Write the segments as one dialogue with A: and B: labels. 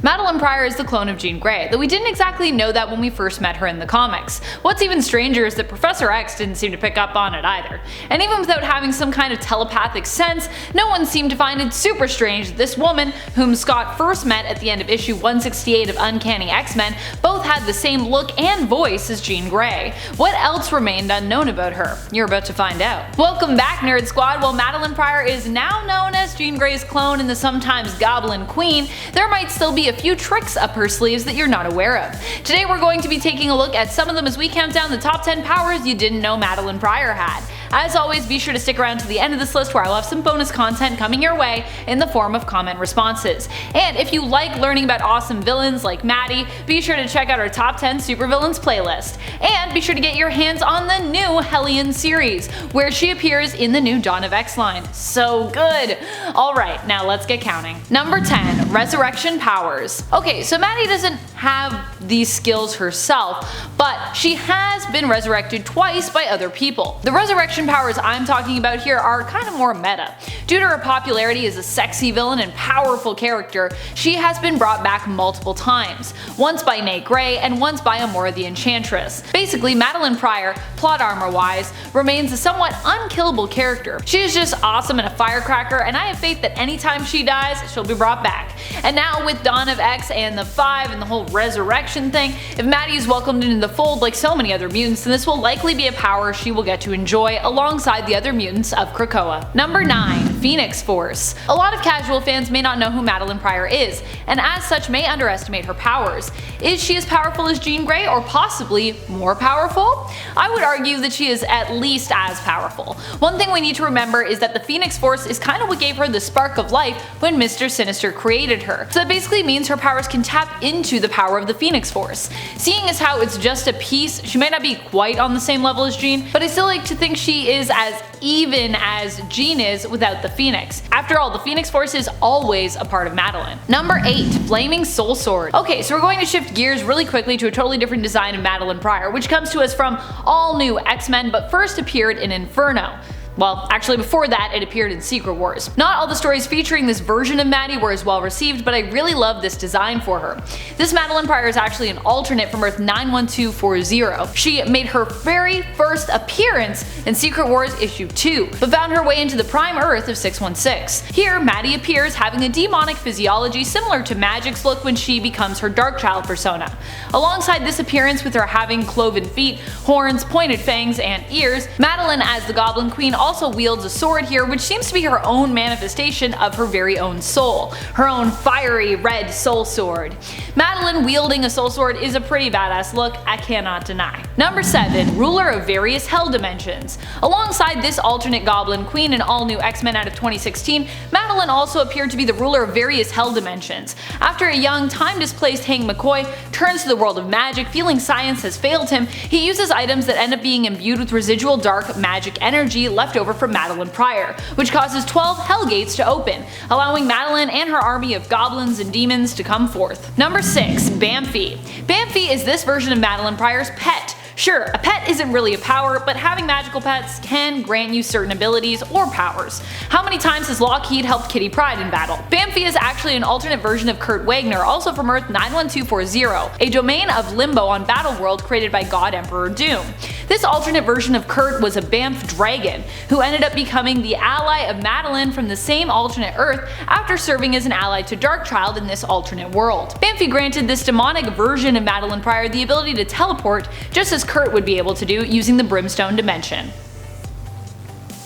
A: Madelyne Pryor is the clone of Jean Grey, though we didn't exactly know that when we first met her in the comics. What's even stranger is that Professor X didn't seem to pick up on it either. And even without having some kind of telepathic sense, no one seemed to find it super strange that this woman, whom Scott first met at the end of issue 168 of Uncanny X-Men, both had the same look and voice as Jean Grey. What else remained unknown about her? You're about to find out. Welcome back, Nerd Squad. While Madelyne Pryor is now known as Jean Grey's clone and the sometimes Goblin Queen, there might still be a few tricks up her sleeves that you're not aware of. Today we're going to be taking a look at some of them as we count down the top 10 powers you didn't know Madelyne Pryor had. As always, be sure to stick around to the end of this list where I'll have some bonus content coming your way in the form of comment responses. And if you like learning about awesome villains like Maddie, be sure to check out our top 10 supervillains playlist. And be sure to get your hands on the new Hellion series, where she appears in the new Dawn of X line. So good! Alright, now let's get counting. Number 10. Resurrection powers. Okay, so Maddie doesn't have these skills herself, but she has been resurrected twice by other people. The resurrection powers I'm talking about here are kind of more meta. Due to her popularity as a sexy villain and powerful character, she has been brought back multiple times, once by Nate Gray and once by Amora the Enchantress. Basically, Madelyne Pryor, plot armor wise, remains a somewhat unkillable character. She is just awesome and a firecracker, and I have faith that anytime she dies, she'll be brought back. And now with Dawn of X and the 5 and the whole resurrection thing, if Maddie is welcomed into the fold like so many other mutants, then this will likely be a power she will get to enjoy alongside the other mutants of Krakoa. Number 9. Phoenix Force. A lot of casual fans may not know who Madelyne Pryor is, and as such may underestimate her powers. Is she as powerful as Jean Grey, or possibly more powerful? I would argue that she is at least as powerful. One thing we need to remember is that the Phoenix Force is kind of what gave her the spark of life when Mr. Sinister created her. So that basically means her powers can tap into the power of the Phoenix Force. Seeing as how it's just a piece, she may not be quite on the same level as Jean, but I still like to think she is as even as Jean is without the Phoenix. After all, the Phoenix Force is always a part of Madelyne. Number 8. Flaming Soul Sword. Okay, so we're going to shift gears really quickly to a totally different design of Madelyne Pryor, which comes to us from all new X-Men, but first appeared in Inferno. Well, actually before that it appeared in Secret Wars. Not all the stories featuring this version of Maddie were as well received, but I really love this design for her. This Madelyne Pryor is actually an alternate from Earth 91240. She made her very first appearance in Secret Wars issue 2, but found her way into the Prime Earth of 616. Here, Maddie appears having a demonic physiology similar to Magic's look when she becomes her Darkchild persona. Alongside this appearance, with her having cloven feet, horns, pointed fangs, and ears, Madelyne as the Goblin Queen also wields a sword here, which seems to be her own manifestation of her very own soul, her own fiery red soul sword. Madelyne wielding a soul sword is a pretty badass look, I cannot deny. Number 7. Ruler of various hell dimensions. Alongside this alternate Goblin Queen in all new X-Men out of 2016, Madelyne also appeared to be the ruler of various hell dimensions. After a young, time-displaced Hank McCoy turns to the world of magic, feeling science has failed him, he uses items that end up being imbued with residual dark magic energy left over from Madelyne Pryor, which causes 12 hell gates to open, allowing Madelyne and her army of goblins and demons to come forth. Number 6. Bamfy. Bamfy is this version of Madelyne Pryor's pet. Sure, a pet isn't really a power, but having magical pets can grant you certain abilities or powers. How many times has Lockheed helped Kitty Pryde in battle? Bamfy is actually an alternate version of Kurt Wagner, also from Earth 91240, a domain of limbo on Battleworld created by God Emperor Doom. This alternate version of Kurt was a Bamf dragon, who ended up becoming the ally of Madelyne from the same alternate Earth after serving as an ally to Darkchild in this alternate world. Bamfy granted this demonic version of Madelyne Pryor the ability to teleport, just as Kurt would be able to do using the Brimstone dimension.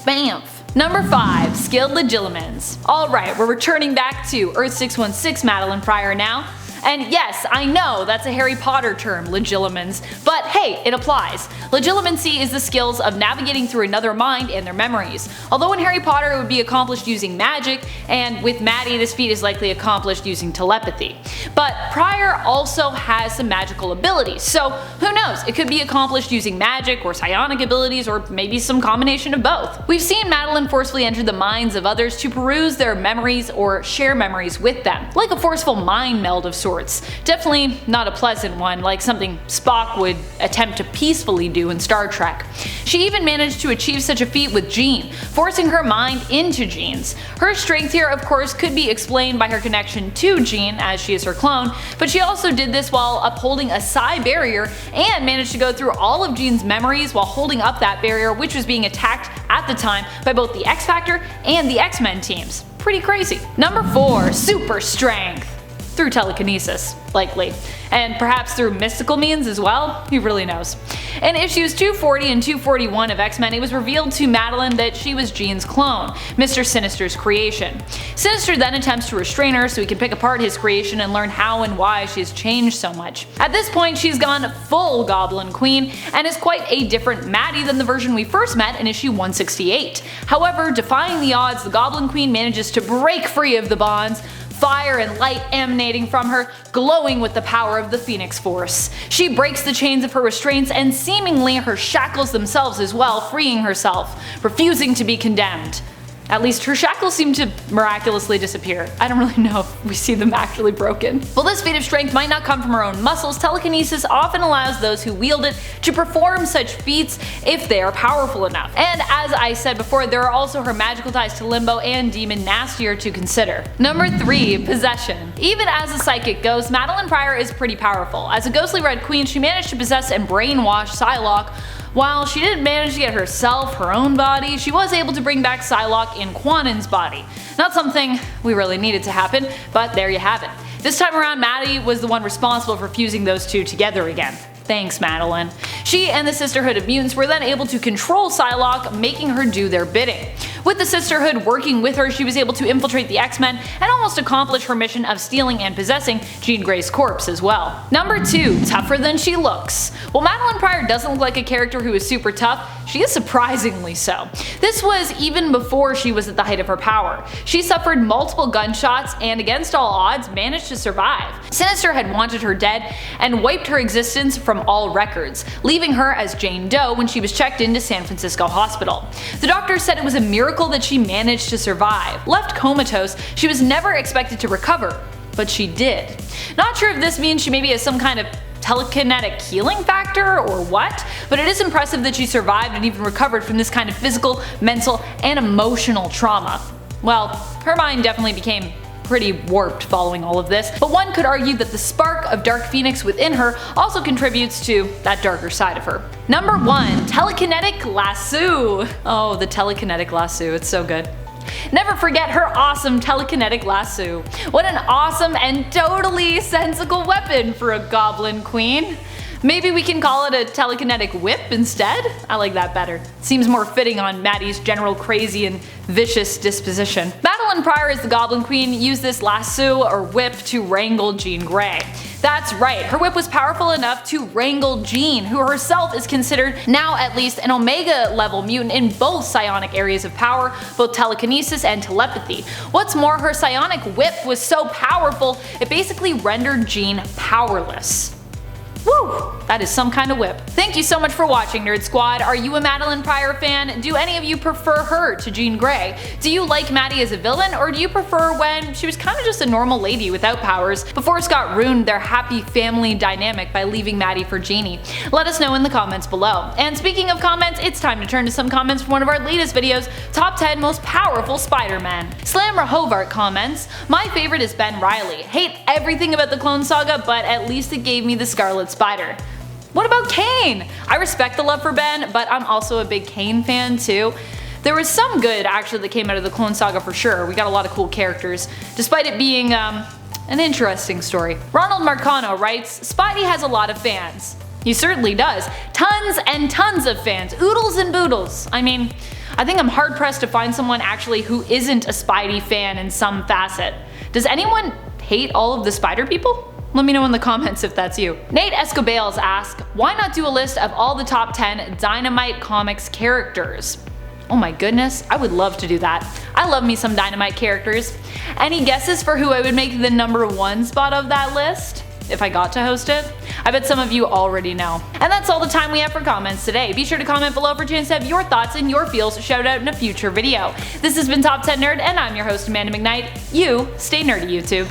A: Bamf. Number 5. Skilled Legilimens. Alright, we're returning back to Earth 616 Madelyne Pryor now. And yes, I know that's a Harry Potter term, legilimens, but hey, it applies. Legilimency is the skills of navigating through another mind and their memories. Although in Harry Potter it would be accomplished using magic, and with Maddie this feat is likely accomplished using telepathy. But Pryor also has some magical abilities, so who knows, it could be accomplished using magic or psionic abilities, or maybe some combination of both. We've seen Madelyne forcefully enter the minds of others to peruse their memories or share memories with them, like a forceful mind meld of sorts. sorts. Definitely not a pleasant one, like something Spock would attempt to peacefully do in Star Trek. She even managed to achieve such a feat with Jean, forcing her mind into Jean's. Her strength here, of course, could be explained by her connection to Jean, as she is her clone, but she also did this while upholding a psi barrier and managed to go through all of Jean's memories while holding up that barrier, which was being attacked at the time by both the X-Factor and the X-Men teams. Pretty crazy. Number 4. Super strength. Through telekinesis, likely. And perhaps through mystical means as well? Who really knows? In issues 240 and 241 of X-Men, it was revealed to Madelyne that she was Jean's clone, Mr. Sinister's creation. Sinister then attempts to restrain her so he can pick apart his creation and learn how and why she has changed so much. At this point, she's gone full Goblin Queen and is quite a different Maddie than the version we first met in issue 168. However, defying the odds, the Goblin Queen manages to break free of the bonds, fire and light emanating from her, glowing with the power of the Phoenix Force. She breaks the chains of her restraints and seemingly her shackles themselves as well, freeing herself, refusing to be condemned. At least her shackles seem to miraculously disappear. I don't really know if we see them actually broken. While this feat of strength might not come from her own muscles, telekinesis often allows those who wield it to perform such feats if they are powerful enough. And as I said before, there are also her magical ties to Limbo and Demon Nastier to consider. Number 3. Possession. Even as a psychic ghost, Madelyne Pryor is pretty powerful. As a ghostly red queen, she managed to possess and brainwash Psylocke. While she didn't manage to get herself her own body, she was able to bring back Psylocke in Quanin's body. Not something we really needed to happen, but there you have it. This time around, Maddie was the one responsible for fusing those two together again. Thanks, Madelyne. She and the Sisterhood of Mutants were then able to control Psylocke, making her do their bidding. With the Sisterhood working with her, she was able to infiltrate the X-Men and almost accomplish her mission of stealing and possessing Jean Grey's corpse as well. Number 2. Tougher than she looks. While Madelyne Pryor doesn't look like a character who is super tough, she is surprisingly so. This was even before she was at the height of her power. She suffered multiple gunshots and against all odds managed to survive. Sinister had wanted her dead and wiped her existence from all records, leaving her as Jane Doe when she was checked into San Francisco Hospital. The doctor said it was a miracle that she managed to survive. Left comatose, she was never expected to recover, but she did. Not sure if this means she maybe has some kind of telekinetic healing factor or what, but it is impressive that she survived and even recovered from this kind of physical, mental, and emotional trauma. Well, her mind definitely became pretty warped following all of this, but one could argue that the spark of Dark Phoenix within her also contributes to that darker side of her. Number 1. Telekinetic Lasso. Oh, the telekinetic lasso, it's so good. Never forget her awesome telekinetic lasso. What an awesome and totally sensible weapon for a Goblin Queen. Maybe we can call it a telekinetic whip instead? I like that better. Seems more fitting on Maddie's general crazy and vicious disposition. Madelyne Pryor as the Goblin Queen used this lasso or whip to wrangle Jean Grey. That's right, her whip was powerful enough to wrangle Jean, who herself is considered, now at least, an Omega level mutant in both psionic areas of power, both telekinesis and telepathy. What's more, her psionic whip was so powerful, it basically rendered Jean powerless. Woo! That is some kind of whip. Thank you so much for watching, Nerd Squad. Are you a Madelyne Pryor fan? Do any of you prefer her to Jean Grey? Do you like Maddie as a villain, or do you prefer when she was kind of just a normal lady without powers before Scott ruined their happy family dynamic by leaving Maddie for Jeannie? Let us know in the comments below. And speaking of comments, it's time to turn to some comments from one of our latest videos, Top 10 Most Powerful Spider-Men. Slam Rahovart comments, "My favorite is Ben Reilly. Hate everything about the Clone Saga, but at least it gave me the Scarlet Spider." What about Kane? I respect the love for Ben, but I'm also a big Kane fan too. There was some good actually that came out of the Clone Saga for sure. We got a lot of cool characters, despite it being an interesting story. Ronald Marcano writes, "Spidey has a lot of fans." He certainly does. Tons and tons of fans. Oodles and boodles. I mean, I think I'm hard pressed to find someone actually who isn't a Spidey fan in some facet. Does anyone hate all of the Spider people? Let me know in the comments if that's you. Nate Escobales asks, "Why not do a list of all the top 10 Dynamite Comics characters?" Oh my goodness, I would love to do that. I love me some Dynamite characters. Any guesses for who I would make the number 1 spot of that list? If I got to host it? I bet some of you already know. And that's all the time we have for comments today. Be sure to comment below for a chance to have your thoughts and your feels shouted out in a future video. This has been Top 10 Nerd, and I'm your host Amanda McKnight. You stay nerdy, YouTube.